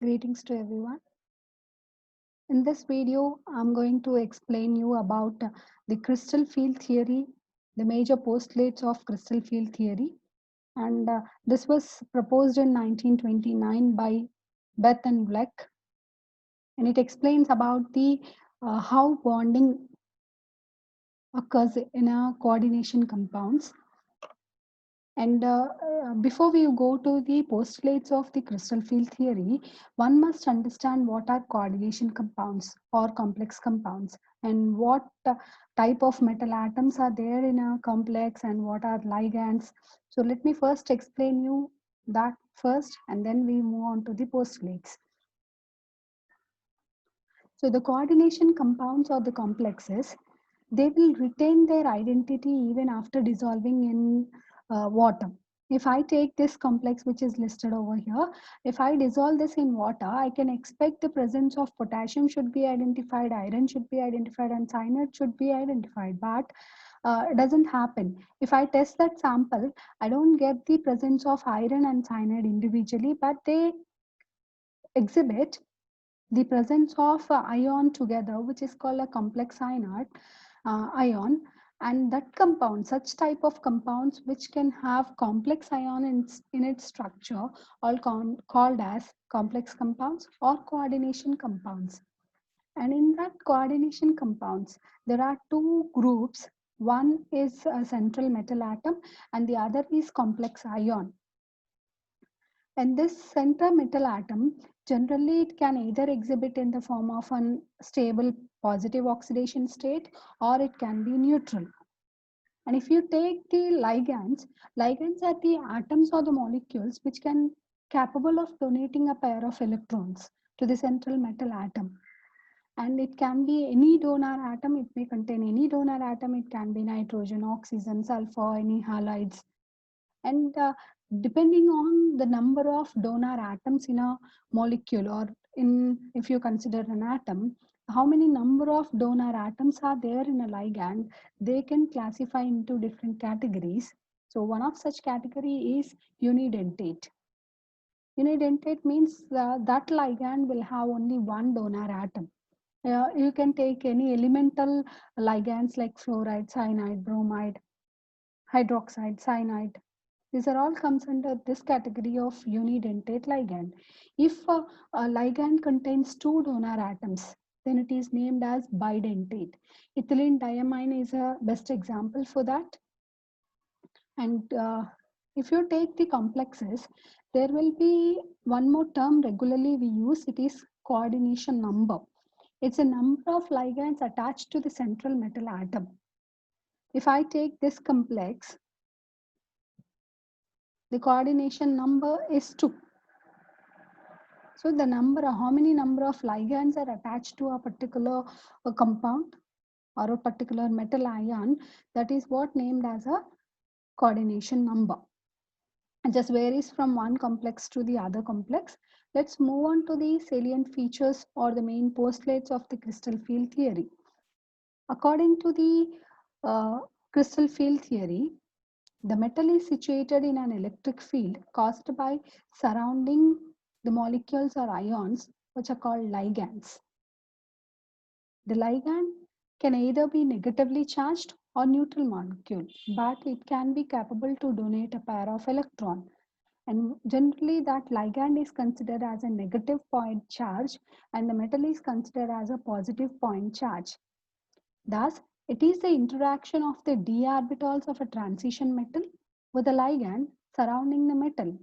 Greetings to everyone. In this video, I'm going to explain you about the crystal field theory, the major postulates of crystal field theory. And this was proposed in 1929 by Bethe and Vleck. And it explains about the how bonding occurs in a coordination compounds. And before we go to the postulates of the crystal field theory, one must understand what are coordination compounds or complex compounds and what type of metal atoms are there in a complex and what are ligands. So let me first explain you that first and then we move on to the postulates. So the coordination compounds or the complexes, they will retain their identity even after dissolving in water. If I take this complex which is listed over here, if I dissolve this in water, I can expect the presence of potassium should be identified, iron should be identified, and cyanide should be identified. But it doesn't happen. If I test that sample, I don't get the presence of iron and cyanide individually, but they exhibit the presence of ion together, which is called a complex ion, and that compound, such type of compounds which can have complex ion in its structure, all called as complex compounds or coordination compounds. And in that coordination compounds, there are two groups. One is a central metal atom and the other is complex ion. And this center metal atom, generally it can either exhibit in the form of an stable positive oxidation state or it can be neutral. And if you take the ligands are the atoms or the molecules which can capable of donating a pair of electrons to the central metal atom. And it can be any donor atom, it may contain any donor atom, it can be nitrogen, oxygen, sulfur, any halides, and depending on the number of donor atoms in a molecule or in if you consider an atom, how many number of donor atoms are there in a ligand, they can classify into different categories. So one of such category is unidentate. Unidentate means that ligand will have only one donor atom. You can take any elemental ligands like fluoride, cyanide, bromide, hydroxide, cyanide. These are all comes under this category of unidentate ligand. If a ligand contains two donor atoms, then it is named as bidentate. Ethylene diamine is a best example for that. And if you take the complexes, there will be one more term regularly we use. It is coordination number. It's a number of ligands attached to the central metal atom. If I take this complex, the coordination number is 2. So the number, how many number of ligands are attached to a particular compound or a particular metal ion, that is what named as a coordination number. It just varies from one complex to the other complex. Let's move on to the salient features or the main postulates of the crystal field theory. According to the crystal field theory, the metal is situated in an electric field caused by surrounding the molecules or ions, which are called ligands. The ligand can either be negatively charged or neutral molecule, but it can be capable to donate a pair of electrons. And generally that ligand is considered as a negative point charge and the metal is considered as a positive point charge. Thus, it is the interaction of the d orbitals of a transition metal with a ligand surrounding the metal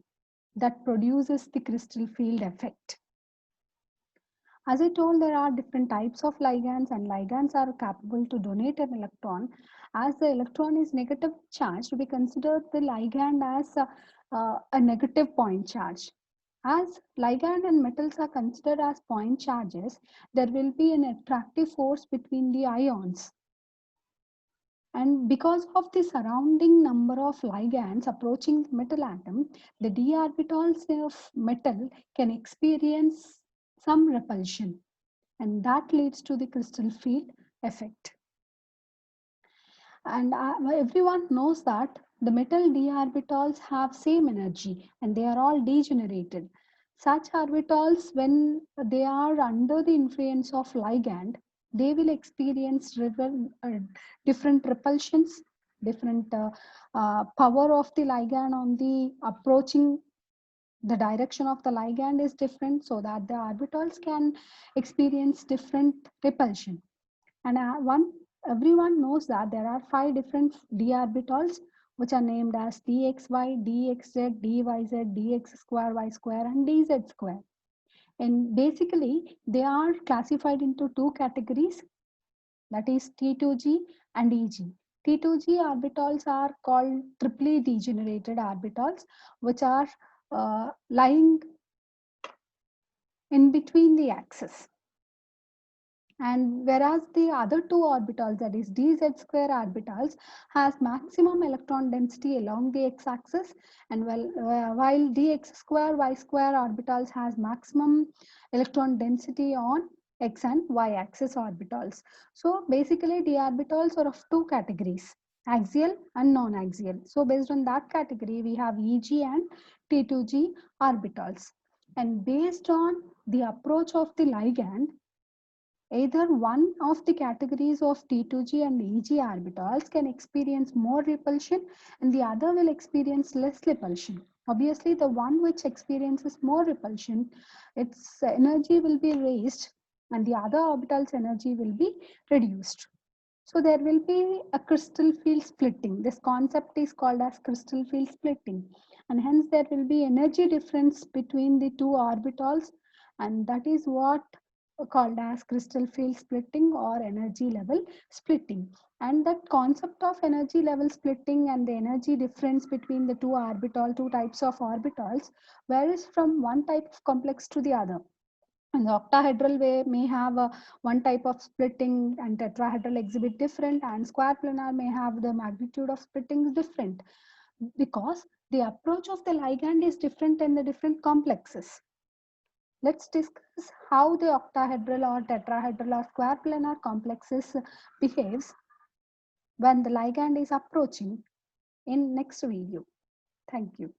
that produces the crystal field effect. As I told, there are different types of ligands and ligands are capable to donate an electron. As the electron is negative charged, we consider the ligand as a negative point charge. As ligand and metals are considered as point charges, there will be an attractive force between the ions. And because of the surrounding number of ligands approaching the metal atom, the d orbitals of metal can experience some repulsion, and that leads to the crystal field effect. And everyone knows that the metal d orbitals have same energy and they are all degenerated. Such orbitals, when they are under the influence of ligand, they will experience different repulsions, different power of the ligand on the approaching. The direction of the ligand is different, so that the orbitals can experience different repulsion. And everyone knows that there are 5 different d orbitals, which are named as dxy, dxz, dyz, dx square, y square, and dz square. And basically, they are classified into 2 categories, that is T2G and EG. T2G orbitals are called triply degenerated orbitals, which are lying in between the axis. And whereas the other 2 orbitals, that is dz square orbitals, has maximum electron density along the x-axis, and while dx square y square orbitals has maximum electron density on x and y-axis orbitals. So basically, d orbitals are of 2 categories: axial and non-axial. So based on that category, we have Eg and T2G orbitals. And based on the approach of the ligand, either one of the categories of T2G and EG orbitals can experience more repulsion and the other will experience less repulsion. Obviously, the one which experiences more repulsion, its energy will be raised and the other orbital's energy will be reduced. So there will be a crystal field splitting. This concept is called as crystal field splitting. And hence there will be energy difference between the 2 orbitals, and that is what called as crystal field splitting or energy level splitting. And that concept of energy level splitting and the energy difference between the two types of orbitals varies from one type of complex to the other. And the octahedral way may have one type of splitting, and tetrahedral exhibit different, and square planar may have the magnitude of splitting different, because the approach of the ligand is different in the different complexes. Let's discuss how the octahedral or tetrahedral or square planar complexes behaves when the ligand is approaching in next video. Thank you.